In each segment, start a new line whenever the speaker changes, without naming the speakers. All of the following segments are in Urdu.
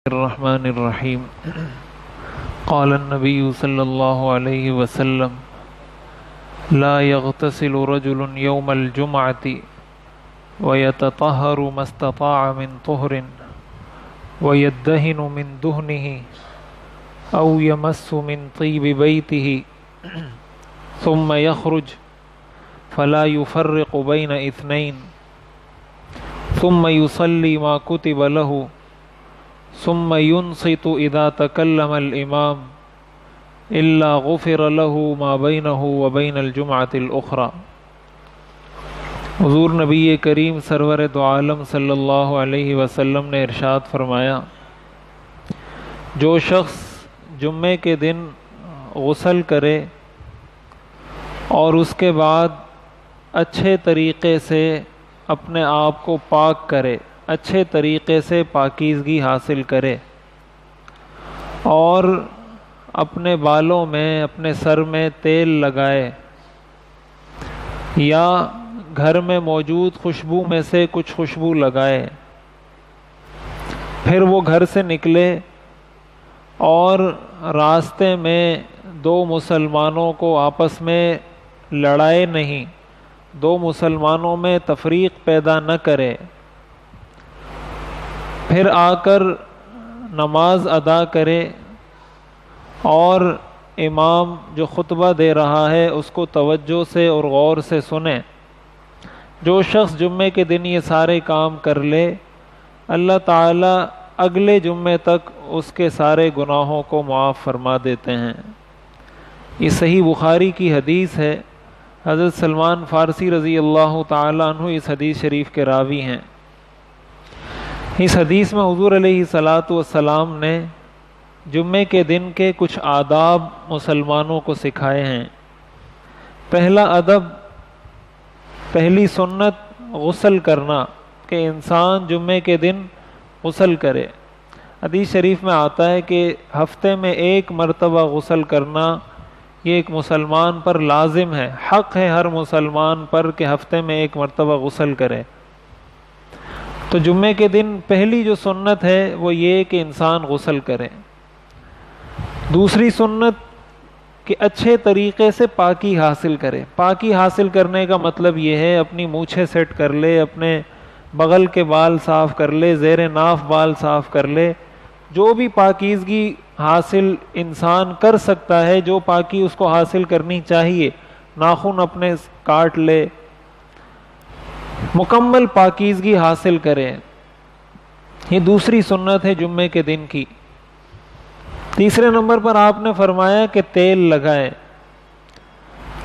الرحمن الرحیم قال النبی صلی اللہ علیہ وسلم لا يغتسل رجل يوم الجمعة ويتطهر ما استطاع من طهر ويدهن من دهنه أو يمس من طيب بيته ثم يخرج فلا يفرق بين اثنين ثم يصلي ما كتب له ثم ينصت اذا تكلم الامام الا غفر له ما بينه وبين الجمعة الاخرى۔ حضور نبی کریم سرور دو عالم صلی اللہ علیہ وسلم نے ارشاد فرمایا، جو شخص جمعے کے دن غسل کرے اور اس کے بعد اچھے طریقے سے اپنے آپ کو پاک کرے، اچھے طریقے سے پاکیزگی حاصل کرے اور اپنے بالوں میں اپنے سر میں تیل لگائے یا گھر میں موجود خوشبو میں سے کچھ خوشبو لگائے، پھر وہ گھر سے نکلے اور راستے میں دو مسلمانوں کو آپس میں لڑائے نہیں، دو مسلمانوں میں تفریق پیدا نہ کرے، پھر آ کر نماز ادا کرے اور امام جو خطبہ دے رہا ہے اس کو توجہ سے اور غور سے سنے۔ جو شخص جمعے کے دن یہ سارے کام کر لے، اللہ تعالیٰ اگلے جمعے تک اس کے سارے گناہوں کو معاف فرما دیتے ہیں۔ یہ صحیح بخاری کی حدیث ہے، حضرت سلمان فارسی رضی اللہ تعالیٰ عنہ اس حدیث شریف کے راوی ہیں۔ اس حدیث میں حضور علیہ الصلاۃ والسلام نے جمعے کے دن کے کچھ آداب مسلمانوں کو سکھائے ہیں۔ پہلا ادب، پہلی سنت غسل کرنا، کہ انسان جمعے کے دن غسل کرے۔ حدیث شریف میں آتا ہے کہ ہفتے میں ایک مرتبہ غسل کرنا یہ ایک مسلمان پر لازم ہے، حق ہے ہر مسلمان پر کہ ہفتے میں ایک مرتبہ غسل کرے۔ تو جمعے کے دن پہلی جو سنت ہے وہ یہ کہ انسان غسل کرے۔ دوسری سنت کہ اچھے طریقے سے پاکی حاصل کرے۔ پاکی حاصل کرنے کا مطلب یہ ہے اپنی مونچھیں سیٹ کر لے، اپنے بغل کے بال صاف کر لے، زیر ناف بال صاف کر لے، جو بھی پاکیزگی حاصل انسان کر سکتا ہے، جو پاکی اس کو حاصل کرنی چاہیے، ناخن اپنے کاٹ لے، مکمل پاکیزگی حاصل کرے۔ یہ دوسری سنت ہے جمعے کے دن کی۔ تیسرے نمبر پر آپ نے فرمایا کہ تیل لگائے۔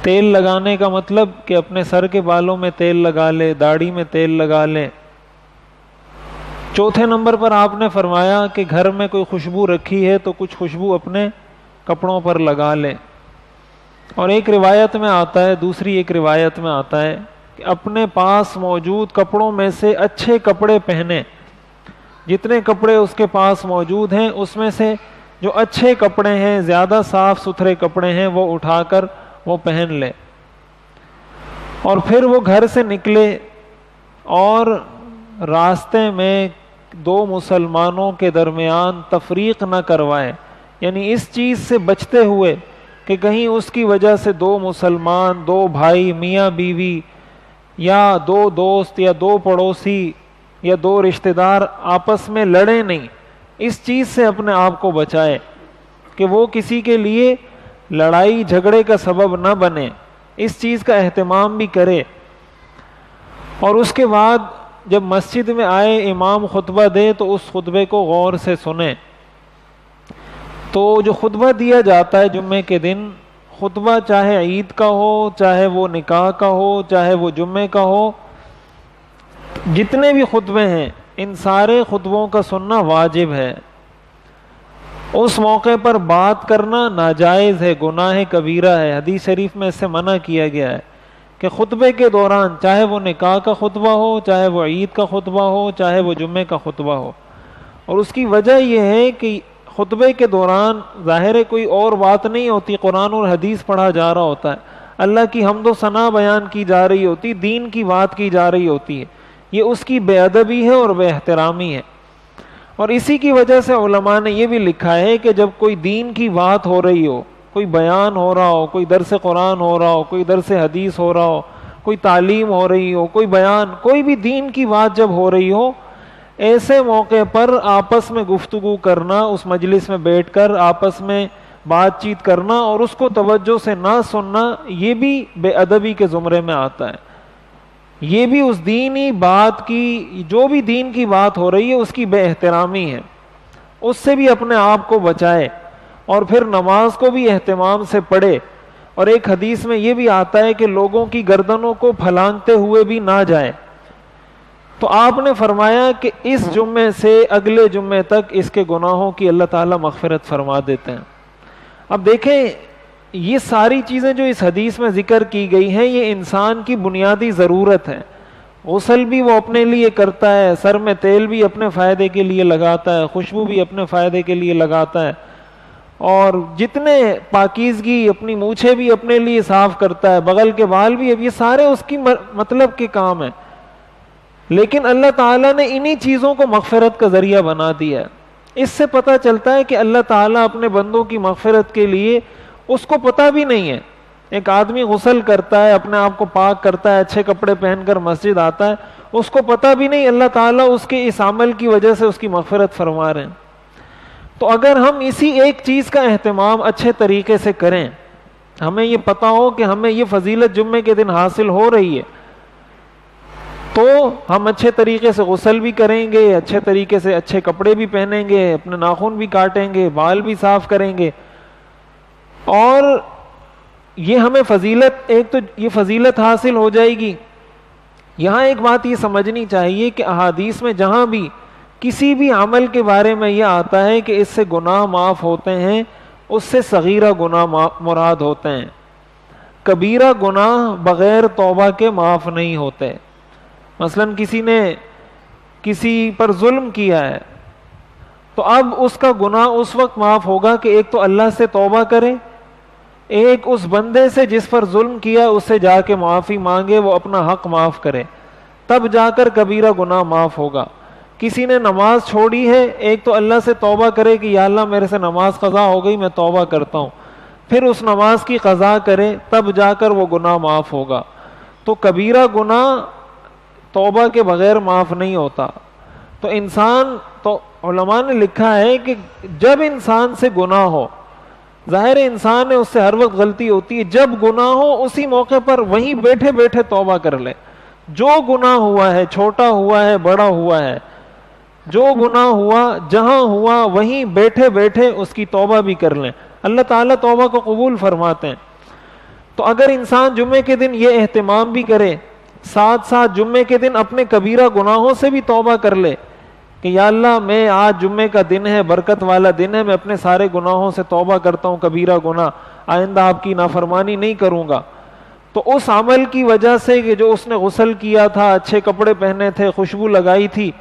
تیل لگانے کا مطلب کہ اپنے سر کے بالوں میں تیل لگا لے، داڑھی میں تیل لگا لے۔ چوتھے نمبر پر آپ نے فرمایا کہ گھر میں کوئی خوشبو رکھی ہے تو کچھ خوشبو اپنے کپڑوں پر لگا لے۔ اور ایک روایت میں آتا ہے، دوسری ایک روایت میں آتا ہے کہ اپنے پاس موجود کپڑوں میں سے اچھے کپڑے پہنے۔ جتنے کپڑے اس کے پاس موجود ہیں اس میں سے جو اچھے کپڑے ہیں، زیادہ صاف ستھرے کپڑے ہیں، وہ اٹھا کر وہ پہن لے، اور پھر وہ گھر سے نکلے اور راستے میں دو مسلمانوں کے درمیان تفریق نہ کروائے، یعنی اس چیز سے بچتے ہوئے کہ کہیں اس کی وجہ سے دو مسلمان، دو بھائی، میاں بیوی یا دو دوست یا دو پڑوسی یا دو رشتہ دار آپس میں لڑیں نہیں، اس چیز سے اپنے آپ کو بچائے کہ وہ کسی کے لیے لڑائی جھگڑے کا سبب نہ بنے، اس چیز کا اہتمام بھی کرے۔ اور اس کے بعد جب مسجد میں آئے، امام خطبہ دے تو اس خطبے کو غور سے سنیں۔ تو جو خطبہ دیا جاتا ہے جمعے کے دن، خطبہ چاہے عید کا ہو، چاہے وہ نکاح کا ہو، چاہے وہ جمعے کا ہو، جتنے بھی خطبے ہیں ان سارے خطبوں کا سننا واجب ہے۔ اس موقع پر بات کرنا ناجائز ہے، گناہ کبیرہ ہے۔ حدیث شریف میں اس سے منع کیا گیا ہے کہ خطبے کے دوران، چاہے وہ نکاح کا خطبہ ہو، چاہے وہ عید کا خطبہ ہو، چاہے وہ جمعے کا خطبہ ہو۔ اور اس کی وجہ یہ ہے کہ خطبے کے دوران ظاہر ہے کوئی اور بات نہیں ہوتی، قرآن اور حدیث پڑھا جا رہا ہوتا ہے، اللہ کی حمد و ثنا بیان کی جا رہی ہوتی، دین کی بات کی جا رہی ہوتی ہے، یہ اس کی بے ادبی ہے اور بے احترامی ہے۔ اور اسی کی وجہ سے علماء نے یہ بھی لکھا ہے کہ جب کوئی دین کی بات ہو رہی ہو، کوئی بیان ہو رہا ہو، کوئی درس قرآن ہو رہا ہو، کوئی درس حدیث ہو رہا ہو، کوئی تعلیم ہو رہی ہو، کوئی بیان، کوئی بھی دین کی بات جب ہو رہی ہو، ایسے موقع پر آپس میں گفتگو کرنا، اس مجلس میں بیٹھ کر آپس میں بات چیت کرنا اور اس کو توجہ سے نہ سننا، یہ بھی بے ادبی کے زمرے میں آتا ہے۔ یہ بھی اس دینی بات کی، جو بھی دین کی بات ہو رہی ہے اس کی بے احترامی ہے، اس سے بھی اپنے آپ کو بچائے، اور پھر نماز کو بھی اہتمام سے پڑھے۔ اور ایک حدیث میں یہ بھی آتا ہے کہ لوگوں کی گردنوں کو پھلانگتے ہوئے بھی نہ جائے۔ تو آپ نے فرمایا کہ اس جمعے سے اگلے جمعے تک اس کے گناہوں کی اللہ تعالیٰ مغفرت فرما دیتے ہیں۔ اب دیکھیں، یہ ساری چیزیں جو اس حدیث میں ذکر کی گئی ہیں یہ انسان کی بنیادی ضرورت ہے۔ غسل بھی وہ اپنے لیے کرتا ہے، سر میں تیل بھی اپنے فائدے کے لیے لگاتا ہے، خوشبو بھی اپنے فائدے کے لیے لگاتا ہے، اور جتنے پاکیزگی، اپنی مونچھیں بھی اپنے لیے صاف کرتا ہے، بغل کے بال بھی، اب یہ سارے اس کی مطلب کے کام ہیں، لیکن اللہ تعالیٰ نے انہی چیزوں کو مغفرت کا ذریعہ بنا دیا ہے۔ اس سے پتہ چلتا ہے کہ اللہ تعالیٰ اپنے بندوں کی مغفرت کے لیے، اس کو پتہ بھی نہیں ہے، ایک آدمی غسل کرتا ہے، اپنے آپ کو پاک کرتا ہے، اچھے کپڑے پہن کر مسجد آتا ہے، اس کو پتہ بھی نہیں اللہ تعالیٰ اس کے اس عمل کی وجہ سے اس کی مغفرت فرما رہے ہیں۔ تو اگر ہم اسی ایک چیز کا اہتمام اچھے طریقے سے کریں، ہمیں یہ پتہ ہو کہ ہمیں یہ فضیلت جمعے کے دن حاصل ہو رہی ہے، تو ہم اچھے طریقے سے غسل بھی کریں گے، اچھے طریقے سے اچھے کپڑے بھی پہنیں گے، اپنے ناخن بھی کاٹیں گے، بال بھی صاف کریں گے، اور یہ ہمیں فضیلت، ایک تو یہ فضیلت حاصل ہو جائے گی۔ یہاں ایک بات یہ سمجھنی چاہیے کہ احادیث میں جہاں بھی کسی بھی عمل کے بارے میں یہ آتا ہے کہ اس سے گناہ معاف ہوتے ہیں، اس سے صغیرہ گناہ مراد ہوتے ہیں، کبیرہ گناہ بغیر توبہ کے معاف نہیں ہوتے۔ مثلا کسی نے کسی پر ظلم کیا ہے، تو اب اس کا گناہ اس وقت معاف ہوگا کہ ایک تو اللہ سے توبہ کرے، ایک اس بندے سے جس پر ظلم کیا اس سے جا کے معافی مانگے، وہ اپنا حق معاف کرے، تب جا کر کبیرہ گناہ معاف ہوگا۔ کسی نے نماز چھوڑی ہے، ایک تو اللہ سے توبہ کرے کہ یا اللہ میرے سے نماز قضا ہو گئی، میں توبہ کرتا ہوں، پھر اس نماز کی قضا کرے، تب جا کر وہ گناہ معاف ہوگا۔ تو کبیرہ گناہ توبہ کے بغیر معاف نہیں ہوتا۔ تو انسان، تو علماء نے لکھا ہے کہ جب انسان سے گناہ ہو، ظاہر انسان ہے اس سے ہر وقت غلطی ہوتی ہے، جب گناہ ہو اسی موقع پر وہیں بیٹھے بیٹھے توبہ کر لے، جو گناہ ہوا ہے، چھوٹا ہوا ہے بڑا ہوا ہے، جو گناہ ہوا جہاں ہوا وہیں بیٹھے بیٹھے اس کی توبہ بھی کر لیں، اللہ تعالیٰ توبہ کو قبول فرماتے ہیں۔ تو اگر انسان جمعے کے دن یہ اہتمام بھی کرے، ساتھ ساتھ جمعے کے دن اپنے کبیرہ گناہوں سے بھی توبہ کر لے کہ یا اللہ میں آج جمعے کا دن ہے، برکت والا دن ہے، میں اپنے سارے گناہوں سے توبہ کرتا ہوں، کبیرہ گناہ، آئندہ آپ کی نافرمانی نہیں کروں گا، تو اس عمل کی وجہ سے کہ جو اس نے غسل کیا تھا، اچھے کپڑے پہنے تھے، خوشبو لگائی تھی،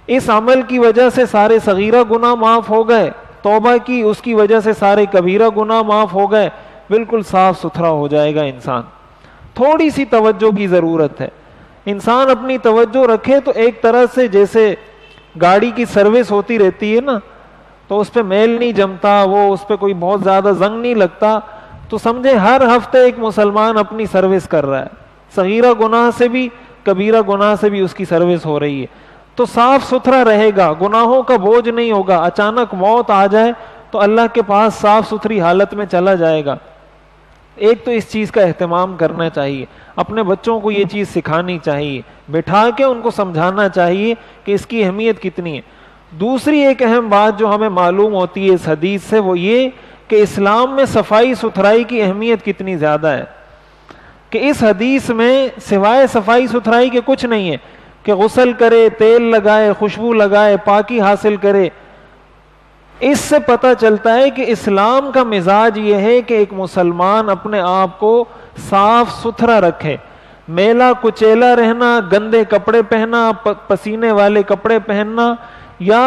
اس عمل کی وجہ سے سارے صغیرہ گناہ معاف ہو گئے، توبہ کی اس کی وجہ سے سارے کبیرہ گناہ معاف ہو گئے، بالکل صاف ستھرا ہو جائے گا انسان۔ تھوڑی سی توجہ کی ضرورت ہے، انسان اپنی توجہ رکھے تو ایک طرح سے جیسے گاڑی کی سروس ہوتی رہتی ہے نا، تو اس پہ میل نہیں جمتا، وہ اس پہ کوئی بہت زیادہ زنگ نہیں لگتا، تو سمجھے ہر ہفتے ایک مسلمان اپنی سروس کر رہا ہے، صغیرہ گناہ سے بھی کبیرہ گناہ سے بھی اس کی سروس ہو رہی ہے، تو صاف ستھرا رہے گا، گناہوں کا بوجھ نہیں ہوگا، اچانک موت آ جائے تو اللہ کے پاس صاف ستھری حالت میں چلا جائے گا۔ ایک تو اس چیز کا اہتمام کرنا چاہیے، اپنے بچوں کو یہ چیز سکھانی چاہیے، بٹھا کے ان کو سمجھانا چاہیے کہ اس کی اہمیت کتنی ہے۔ دوسری ایک اہم بات جو ہمیں معلوم ہوتی ہے اس حدیث سے، وہ یہ کہ اسلام میں صفائی ستھرائی کی اہمیت کتنی زیادہ ہے، کہ اس حدیث میں سوائے صفائی ستھرائی کے کچھ نہیں ہے، کہ غسل کرے، تیل لگائے، خوشبو لگائے، پاکی حاصل کرے۔ اس سے پتہ چلتا ہے کہ اسلام کا مزاج یہ ہے کہ ایک مسلمان اپنے آپ کو صاف ستھرا رکھے، میلا کچیلا رہنا، گندے کپڑے پہننا، پسینے والے کپڑے پہننا، یا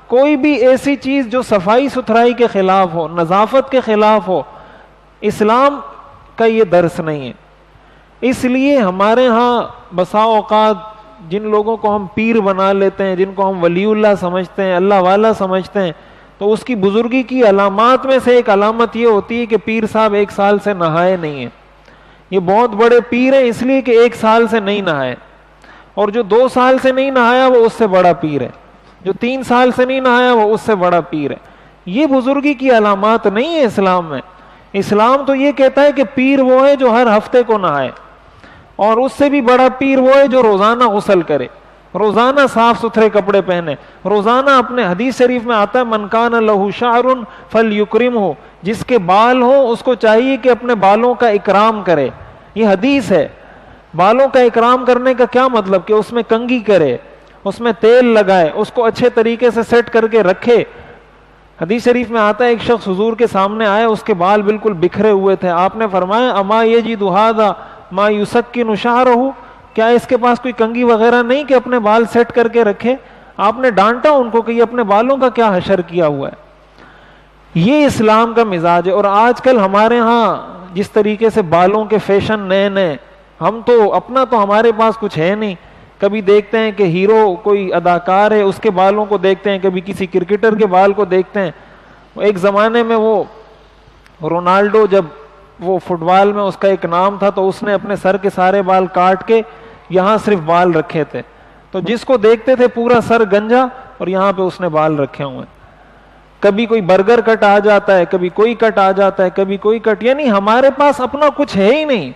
کوئی بھی ایسی چیز جو صفائی ستھرائی کے خلاف ہو، نظافت کے خلاف ہو، اسلام کا یہ درس نہیں ہے۔ اس لیے ہمارے ہاں بسا اوقات جن لوگوں کو ہم پیر بنا لیتے ہیں، جن کو ہم ولی اللہ سمجھتے ہیں، اللہ والا سمجھتے ہیں، تو اس کی بزرگی کی علامات میں سے ایک علامت یہ ہوتی ہے کہ پیر صاحب 1 سال سے نہائے نہیں ہیں۔ یہ بہت بڑے پیر ہیں اس لیے کہ 1 سال سے نہیں نہائے، اور جو 2 سال سے نہیں نہایا وہ اس سے بڑا پیر ہے، جو 3 سال سے نہیں نہایا وہ اس سے بڑا پیر ہے۔ یہ بزرگی کی علامات نہیں ہے اسلام میں۔ اسلام تو یہ کہتا ہے کہ پیر وہ ہے جو ہر ہفتے کو نہائے، اور اس سے بھی بڑا پیر وہ ہے جو روزانہ غسل کرے، روزانہ صاف ستھرے کپڑے پہنے، روزانہ اپنے حدیث شریف میں آتا ہے من کان لہ شعر فلیکرمہ، جس کے بال ہوں اس کو چاہیے کہ اپنے بالوں کا اکرام کرے۔ یہ حدیث ہے۔ بالوں کا اکرام کرنے کا کیا مطلب؟ کہ اس میں کنگھی کرے، اس میں تیل لگائے، اس کو اچھے طریقے سے سیٹ کر کے رکھے۔ حدیث شریف میں آتا ہے ایک شخص حضور کے سامنے آئے، اس کے بال بالکل بکھرے ہوئے تھے، آپ نے فرمایا اما یجد ھذا ما یسکن شعرہ، کیا اس کے پاس کوئی کنگھی وغیرہ نہیں کہ اپنے بال سیٹ کر کے رکھے؟ آپ نے ڈانٹا ان کو کہ یہ اپنے بالوں کا کیا حشر کیا ہوا ہے۔ یہ اسلام کا مزاج ہے۔ اور آج کل ہمارے ہاں جس طریقے سے بالوں کے فیشن نئے نئے، ہم تو اپنا تو ہمارے پاس کچھ ہے نہیں، کبھی دیکھتے ہیں کہ ہیرو کوئی اداکار ہے اس کے بالوں کو دیکھتے ہیں، کبھی کسی کرکٹر کے بال کو دیکھتے ہیں۔ ایک زمانے میں وہ رونالڈو، جب وہ فٹ بال میں اس کا ایک نام تھا، تو اس نے اپنے سر کے سارے بال کاٹ کے یہاں صرف بال رکھے تھے، تو جس کو دیکھتے تھے پورا سر گنجا اور یہاں پہ اس نے بال رکھے ہوئے ہیں۔ کبھی کوئی برگر کٹ آ جاتا ہے، کبھی کوئی کٹ آ جاتا ہے، کبھی کوئی کٹ، یعنی ہمارے پاس اپنا کچھ ہے ہی نہیں۔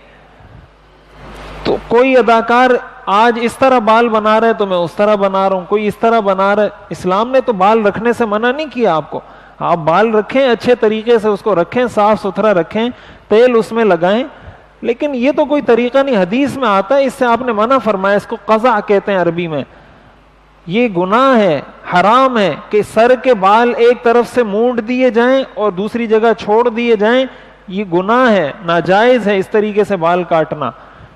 تو کوئی اداکار آج اس طرح بال بنا رہے تو میں اس طرح بنا رہا ہوں، کوئی اس طرح بنا رہا ہے۔ اسلام نے تو بال رکھنے سے منع نہیں کیا آپ کو، آپ بال رکھیں، اچھے طریقے سے اس کو رکھیں، صاف ستھرا رکھیں، تیل اس میں لگائیں، لیکن یہ تو کوئی طریقہ نہیں۔ حدیث میں آتا ہے اس سے آپ نے منع فرمایا، اس کو قزع کہتے ہیں عربی میں۔ یہ گناہ ہے، حرام ہے کہ سر کے بال ایک طرف سے مونڈ دیے جائیں اور دوسری جگہ چھوڑ دیے جائیں، یہ گناہ ہے، ناجائز ہے اس طریقے سے بال کاٹنا۔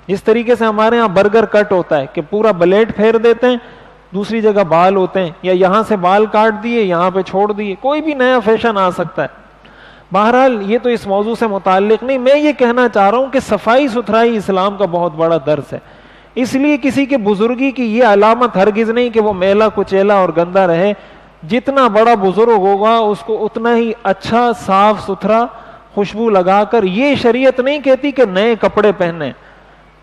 جس طریقے سے ہمارے ہاں برگر کٹ ہوتا ہے کہ پورا بلیڈ پھیر دیتے ہیں، دوسری جگہ بال ہوتے ہیں، یا یہاں سے بال کاٹ دیے یہاں پہ چھوڑ دیے، کوئی بھی نیا فیشن آ سکتا ہے۔ بہرحال یہ تو اس موضوع سے متعلق نہیں، میں یہ کہنا چاہ رہا ہوں کہ صفائی ستھرائی اسلام کا بہت بڑا درس ہے۔ اس لیے کسی کے بزرگی کی یہ علامت ہرگز نہیں کہ وہ میلا کچیلا اور گندا رہے۔ جتنا بڑا بزرگ ہوگا اس کو اتنا ہی اچھا صاف ستھرا خوشبو لگا کر، یہ شریعت نہیں کہتی کہ نئے کپڑے پہنے،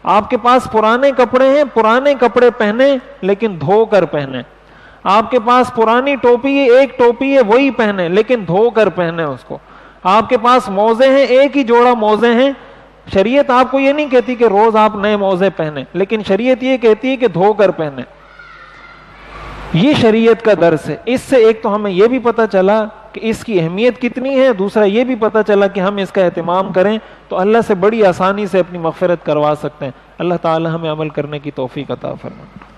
آپ کے پاس پرانے کپڑے ہیں، پرانے کپڑے پہنے لیکن دھو کر پہنے۔ آپ کے پاس پرانی ٹوپی ہے، ایک ٹوپی ہے وہی پہنے لیکن دھو کر پہنے اس کو۔ آپ کے پاس موزے ہیں، ایک ہی جوڑا موزے ہیں، شریعت آپ کو یہ نہیں کہتی کہ روز آپ نئے موزے پہنے، لیکن شریعت یہ کہتی ہے کہ دھو کر پہنے۔ یہ شریعت کا درس ہے۔ اس سے ایک تو ہمیں یہ بھی پتہ چلا کہ اس کی اہمیت کتنی ہے، دوسرا یہ بھی پتہ چلا کہ ہم اس کا اہتمام کریں تو اللہ سے بڑی آسانی سے اپنی مغفرت کروا سکتے ہیں۔ اللہ تعالی ہمیں عمل کرنے کی توفیق عطا فرمائے۔